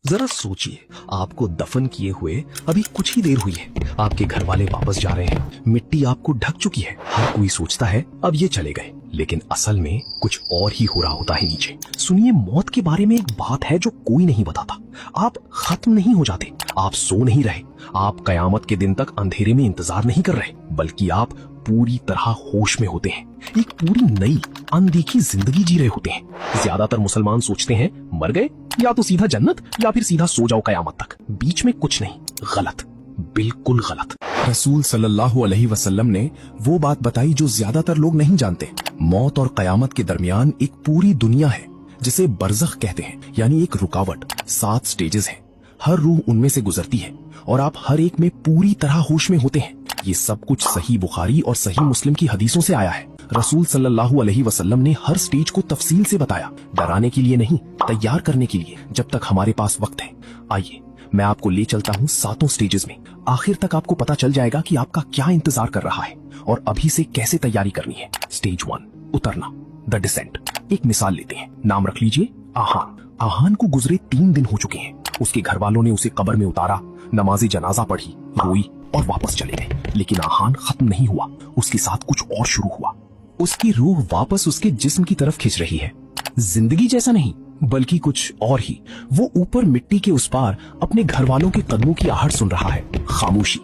जरा सोचिए, आपको दफन किए हुए अभी कुछ ही देर हुई है, आपके घर वाले वापस जा रहे हैं, मिट्टी आपको ढक चुकी है। हर कोई सोचता है अब ये चले गए, लेकिन असल में कुछ और ही हो रहा होता है नीचे। सुनिए, मौत के बारे में एक बात है जो कोई नहीं बताता। आप खत्म नहीं हो जाते, आप सो नहीं रहे, आप कयामत के दिन तक अंधेरे में इंतजार नहीं कर रहे, बल्कि आप पूरी तरह होश में होते हैं, एक पूरी नई अनदेखी जिंदगी जी रहे होते हैं। ज्यादातर मुसलमान सोचते हैं मर गए, या तो सीधा जन्नत या फिर सीधा सो जाओ कयामत तक, बीच में कुछ नहीं। गलत, बिल्कुल गलत। रसूल सल्लल्लाहु अलैहि वसल्लम ने वो बात बताई जो ज्यादातर लोग नहीं जानते। मौत और कयामत के दरमियान एक पूरी दुनिया है जिसे बरज़ख कहते हैं, यानी एक रुकावट। 7 स्टेजेस हैं, हर रूह उनमें से गुजरती है और आप हर एक में पूरी तरह होश में होते हैं। ये सब कुछ सही बुखारी और सही मुस्लिम की हदीसों से आया है। रसूल सल्लल्लाहु अलैहि वसल्लम ने हर स्टेज को तफसील से बताया, डराने के लिए नहीं, तैयार करने के लिए, जब तक हमारे पास वक्त है। आइए मैं आपको ले चलता हूँ 7 स्टेजेस में। आखिर तक आपको पता चल जाएगा कि आपका क्या इंतजार कर रहा है और अभी से कैसे तैयारी करनी है। स्टेज 1, उतरना, द डिसेंट। एक मिसाल लेते हैं, नाम रख लीजिए आहान। आहान को गुजरे 3 दिन हो चुके हैं। उसके घर वालों ने उसे कब्र में उतारा, नमाज़े जनाजा पढ़ी, रोई और वापस चले गए। लेकिन आहान खत्म नहीं हुआ, उसके साथ कुछ और शुरू हुआ। उसकी रूह वापस उसके जिस्म की तरफ खिंच रही है। जिंदगी जैसा नहीं, बल्कि कुछ और ही। वो ऊपर मिट्टी के उस पार अपने घर वालों के कदमों की आहट सुन रहा है। खामोशी,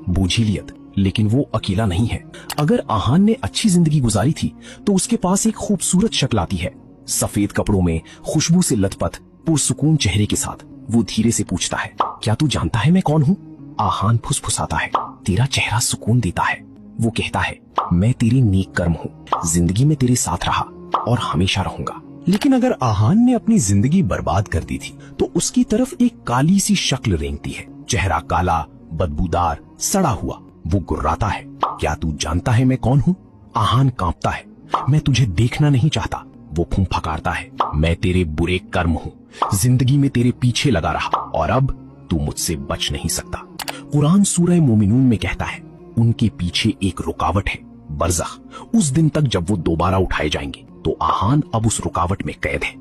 बोझिलियत, लेकिन वो अकेला नहीं है। अगर आहान ने अच्छी जिंदगी गुजारी थी तो उसके पास एक खूबसूरत शक्ल आती है, सफेद कपड़ों में, खुशबू से लथपथ, पुरसुकून चेहरे के साथ। वो धीरे से पूछता है, क्या तू जानता है मैं कौन हूँ? आहान फुसफुसाता है, तेरा चेहरा सुकून देता है। वो कहता है, मैं तेरी नेक कर्म हूँ, जिंदगी में तेरे साथ रहा और हमेशा रहूंगा। लेकिन अगर आहान ने अपनी जिंदगी बर्बाद कर दी थी तो उसकी तरफ एक काली सी शक्ल रेंगती है, चेहरा काला, बदबूदार, सड़ा हुआ। वो गुर्राता है, क्या तू जानता है मैं कौन हूँ? आहान कांपता है, मैं तुझे देखना नहीं चाहता। वो फुंफकारता है, मैं तेरे बुरे कर्म हूँ, जिंदगी में तेरे पीछे लगा रहा और अब तू मुझसे बच नहीं सकता। कुरान सूरह मोमिनून में कहता है, उनके पीछे एक रुकावट है, बरज़ख। उस दिन तक जब वो दोबारा उठाए जाएंगे तो आहान अब उस रुकावट में कैद है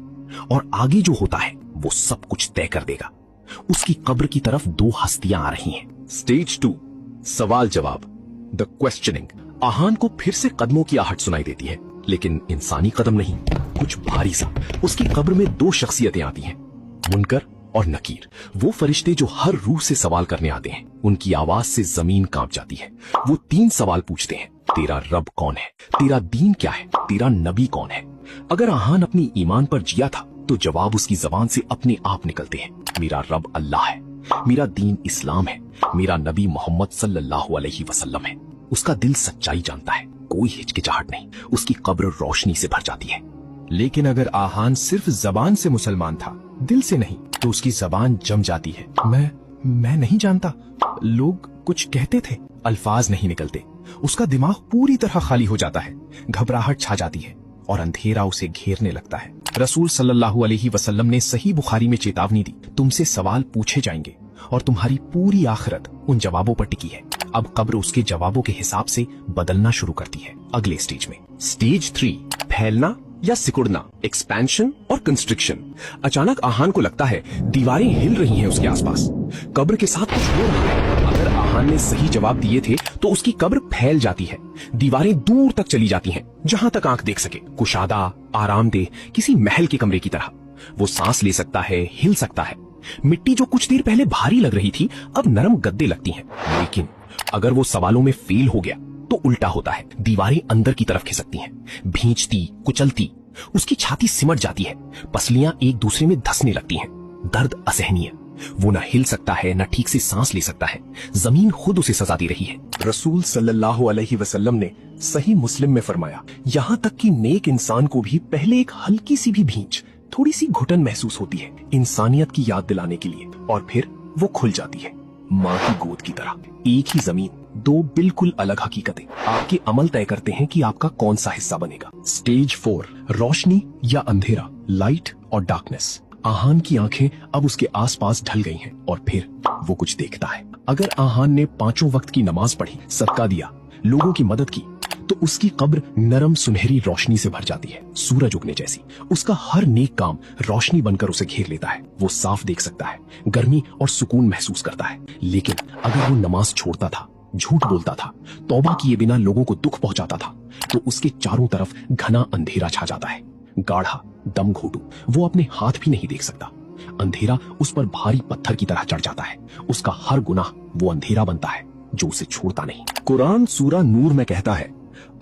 और आगे जो होता है वो सब कुछ तय कर देगा। उसकी कब्र की तरफ 2 हस्तियां आ रही हैं। स्टेज 2, सवाल जवाब, द क्वेश्चनिंग। आहान को फिर से कदमों की आहट सुनाई देती है, लेकिन इंसानी कदम नहीं, कुछ भारी सा। उसकी कब्र में 2 शख्सियतें आती हैं, मुनकर और नकीर। वो फरिश्ते जो हर रूह से सवाल करने आते हैं। उनकी आवाज से जमीन कांप जाती है। वो 3 सवाल पूछते हैं, तेरा रब कौन है, तेरा दीन क्या है, तेरा नबी कौन है। अगर आहान अपनी ईमान पर जिया था तो जवाब उसकी जबान से अपने आप निकलते हैं, मेरा रब अल्लाह है, मेरा दीन इस्लाम है, मेरा नबी मोहम्मद सल्लल्लाहु अलैहि वसल्लम है। उसका दिल सच्चाई जानता है, कोई हिचकिचाहट नहीं। उसकी कब्र रोशनी से भर जाती है। लेकिन अगर आहान सिर्फ जबान से मुसलमान था, दिल से नहीं, तो उसकी जबान जम जाती है। मैं नहीं जानता, लोग कुछ कहते थे, अल्फाज नहीं निकलते। उसका दिमाग पूरी तरह खाली हो जाता है, घबराहट छा जाती है और अंधेरा उसे घेरने लगता है। रसूल सल्लल्लाहु अलैहि वसल्लम ने सही बुखारी में चेतावनी दी, तुमसे सवाल पूछे जाएंगे और तुम्हारी पूरी आखिरत उन जवाबों पर टिकी है। अब कब्र उसके जवाबों के हिसाब से बदलना शुरू करती है। अगले स्टेज में, स्टेज 3, फैलना या सिकुड़ना, एक्सपेंशन और कंस्ट्रिक्शन। अचानक आहान को लगता है दीवारें हिल रही हैं उसके आसपास, कब्र के साथ कुछ हो रहा है। अगर आहान ने सही जवाब दिए थे तो उसकी कब्र फैल जाती है, दीवारें दूर तक चली जाती हैं, जहां तक आंख देख सके। कुशादा, आरामदेह, किसी महल के कमरे की तरह। वो सांस ले सकता है, हिल सकता है। मिट्टी जो कुछ देर पहले भारी लग रही थी अब नरम गद्दे लगती हैं। लेकिन अगर वो सवालों में फेल हो गया तो उल्टा होता है, दीवारें अंदर की तरफ खिसकती हैं, भींचती, कुचलती। उसकी छाती सिमट जाती है, पसलियां एक दूसरे में धंसने लगती हैं। दर्द असहनीय, वो न हिल सकता है, न ठीक से सांस ले सकता है। जमीन खुद उसे सजा दे रही है। रसूल सल्लल्लाहु अलैहि वसल्लम ने सही मुस्लिम में फरमाया, यहाँ तक कि नेक इंसान को भी पहले एक हल्की सी भी भींच, थोड़ी सी घुटन महसूस होती है, इंसानियत की याद दिलाने के लिए, और फिर वो खुल जाती है, माँ की गोद की तरह। एक ही जमीन, 2 बिल्कुल अलग हकीकतें। आपके अमल तय करते हैं कि आपका कौन सा हिस्सा बनेगा। स्टेज 4, रोशनी या अंधेरा, लाइट और डार्कनेस। आहान की आंखें अब उसके आसपास ढल गई हैं और फिर वो कुछ देखता है। अगर आहान ने 5 वक्त की नमाज पढ़ी, सदका दिया, लोगों की मदद की, तो उसकी कब्र नरम सुनहरी रोशनी से भर जाती है, सूरज उगने जैसी। उसका हर नेक काम रोशनी बनकर उसे घेर लेता है। वो साफ देख सकता है, गर्मी और सुकून महसूस करता है। लेकिन अगर वो नमाज छोड़ता था, झूठ बोलता था, तौबा किए बिना लोगों को दुख पहुंचाता था, तो उसके चारों तरफ घना अंधेरा छा जाता है। गाढ़ा, दम घोटू, वो अपने हाथ भी नहीं देख सकता। अंधेरा उस पर भारी पत्थर की तरह चढ़ जाता है। उसका हर गुनाह वो अंधेरा बनता है जो उसे छोड़ता नहीं। कुरान सूरा नूर में कहता है,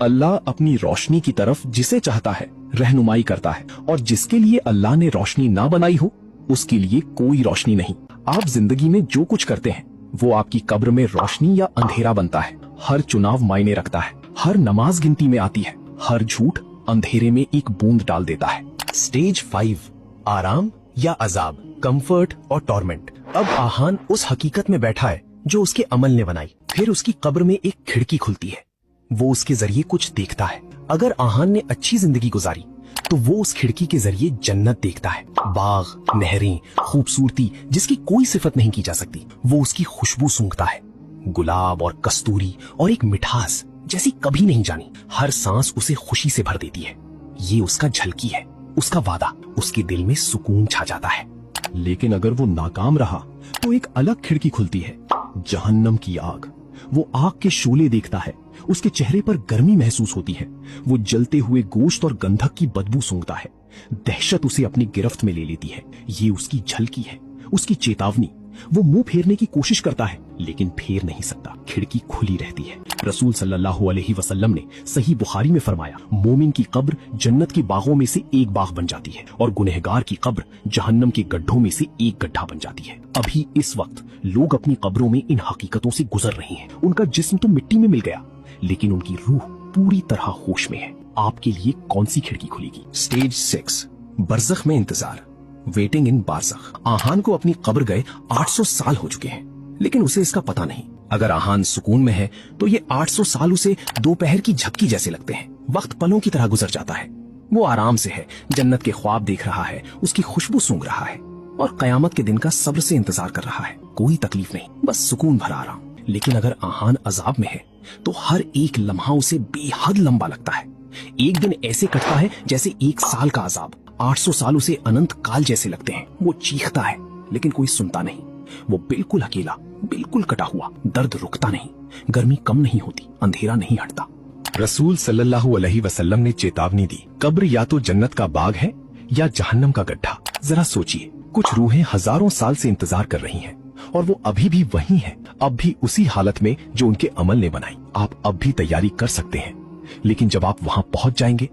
अल्लाह अपनी रोशनी की तरफ जिसे चाहता है रहनुमाई करता है, और जिसके लिए अल्लाह ने रोशनी ना बनाई हो उसके लिए कोई रोशनी नहीं। आप जिंदगी में जो कुछ करते हैं वो आपकी कब्र में रोशनी या अंधेरा बनता है। हर चुनाव मायने रखता है, हर नमाज गिनती में आती है, हर झूठ अंधेरे में एक बूंद डाल देता है। स्टेज 5, आराम या अजाब, कंफर्ट और टॉर्मेंट। अब आहान उस हकीकत में बैठा है जो उसके अमल ने बनाई। फिर उसकी कब्र में एक खिड़की खुलती है, वो उसके जरिए कुछ देखता है। अगर आहान ने अच्छी जिंदगी गुजारी तो वो उस खिड़की के जरिए जन्नत देखता है। बाग, नहरें, खूबसूरती जिसकी कोई सिफत नहीं की जा सकती, वो उसकी खुशबू सूंघता है। गुलाब और कस्तूरी और एक मिठास जैसी कभी नहीं जानी। हर सांस उसे खुशी से भर देती है। ये उसका झलकी है, उसका वादा। उसके दिल में सुकून छा जाता है। लेकिन अगर वो नाकाम रहा तो एक अलग खिड़की खुलती है, जहन्नम की आग। वो आग के शोले देखता है, उसके चेहरे पर गर्मी महसूस होती है। वो जलते हुए गोश्त और गंधक की बदबू सूंघता है। दहशत उसे अपनी गिरफ्त में ले लेती है। ये उसकी झलकी है, उसकी चेतावनी। वो मुंह फेरने की कोशिश करता है लेकिन फेर नहीं सकता, खिड़की खुली रहती है। रसूल सल्लल्लाहु अलैहि वसल्लम ने सही बुखारी में फरमाया, मोमिन की कब्र जन्नत के बागों में से एक बाग बन जाती है और गुनहगार की कब्र जहन्नम के गड्ढों में से एक गड्ढा बन जाती है। अभी इस वक्त लोग अपनी कब्रों में इन हकीकतों से गुजर रहे हैं। उनका जिस्म तो मिट्टी में मिल गया लेकिन उनकी रूह पूरी तरह होश में है। आपके लिए कौन सी खिड़की खुलेगी? स्टेज 6, बरज़ख में इंतजार, वेटिंग इन बारज़ख। आहान को अपनी कब्र गए 800 साल हो चुके हैं लेकिन उसे इसका पता नहीं। अगर आहान सुकून में है तो ये 800 साल उसे दोपहर की झपकी जैसे लगते हैं। वक्त पलों की तरह गुजर जाता है। वो आराम से है, जन्नत के ख्वाब देख रहा है, उसकी खुशबू सूंघ रहा है और कयामत के दिन का सब्र से इंतजार कर रहा है। कोई तकलीफ नहीं, बस सुकून भरा आराम। लेकिन अगर आहान अजाब में है तो हर एक लम्हा उसे बेहद लंबा लगता है। एक दिन ऐसे कटता है जैसे 1 साल का अजाब। 800 साल उसे अनंत काल जैसे लगते हैं। वो चीखता है लेकिन कोई सुनता नहीं। वो बिल्कुल अकेला, बिल्कुल कटा हुआ। दर्द रुकता नहीं, गर्मी कम नहीं होती, अंधेरा नहीं हटता। रसूल सल्लल्लाहु अलैहि वसल्लम ने चेतावनी दी, कब्र या तो जन्नत का बाग है या जहन्नम का गड्ढा। जरा सोचिए, कुछ रूहें हजारों साल से इंतजार कर रही हैं और वो अभी भी वही हैं, अब भी उसी हालत में जो उनके अमल ने बनाई। आप अब भी तैयारी कर सकते हैं लेकिन जब आप वहां पहुंच जाएंगे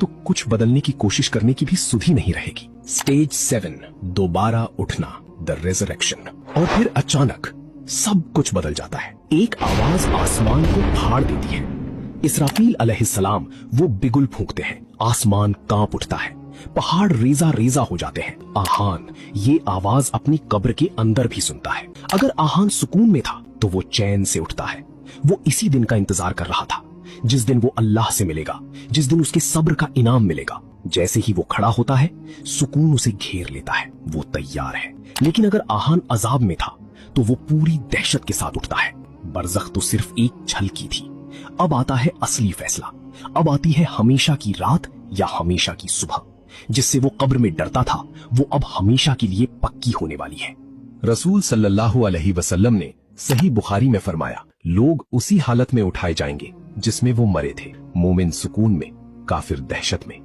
तो कुछ बदलने की कोशिश करने की भी सुधि नहीं रहेगी। स्टेज 7, दोबारा उठना, द रेजरेक्शन। और फिर अचानक सब कुछ बदल जाता है। एक आवाज आसमान को फाड़ देती है। इसराफील अलैहिस्सलाम वो बिगुल फूंकते हैं, आसमान कांप उठता है, पहाड़ रेजा रेजा हो जाते हैं। आहान ये आवाज अपनी कब्र के अंदर भी सुनता है। अगर आहान सुकून में था तो वो चैन से उठता है। वो इसी दिन का इंतजार कर रहा था, जिस दिन वो अल्लाह से मिलेगा, जिस दिन उसके सब्र का इनाम मिलेगा। जैसे ही वो खड़ा होता है, सुकून उसे घेर लेता है। वो तैयार है। लेकिन अगर आहान अजाब में था तो वो पूरी दहशत के साथ उठता है। बरज़ख तो सिर्फ एक झलकी थी। अब आता है असली फैसला। अब आती है हमेशा की रात या हमेशा की सुबह। जिससे वो कब्र में डरता था वो अब हमेशा के लिए पक्की होने वाली है। रसूल सल्लल्लाहु अलैहि वसल्लम ने सही बुखारी में फरमाया, लोग उसी हालत में उठाए जाएंगे जिसमें वो मरे थे। मोमिन सुकून में, काफिर दहशत में,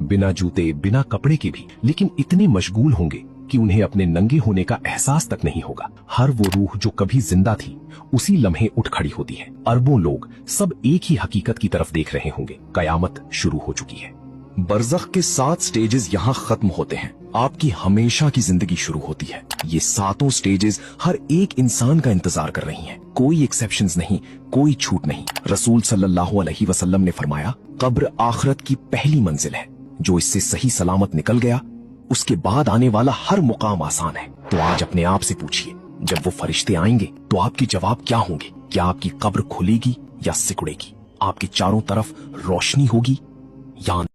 बिना जूते बिना कपड़े के भी, लेकिन इतने मशगूल होंगे कि उन्हें अपने नंगे होने का एहसास तक नहीं होगा। हर वो रूह जो कभी जिंदा थी उसी लम्हे उठ खड़ी होती है। अरबों लोग सब एक ही हकीकत की तरफ देख रहे होंगे, कयामत शुरू हो चुकी है। बरज़ख के 7 स्टेजेस यहाँ खत्म होते हैं, आपकी हमेशा की जिंदगी शुरू होती है। ये 7 स्टेजेस हर एक इंसान का इंतजार कर रही हैं। कोई एक्सेप्शंस नहीं, कोई छूट नहीं। रसूल सल्लल्लाहु अलैहि वसल्लम ने फरमाया, कब्र आखिरत की पहली मंजिल है। जो इससे सही सलामत निकल गया उसके बाद आने वाला हर मुकाम आसान है। तो आज अपने आप से पूछिए, जब वो फरिश्ते आएंगे तो आपके जवाब क्या होंगे? क्या आपकी कब्र खुलेगी या सिकुड़ेगी? आपके चारों तरफ रोशनी होगी या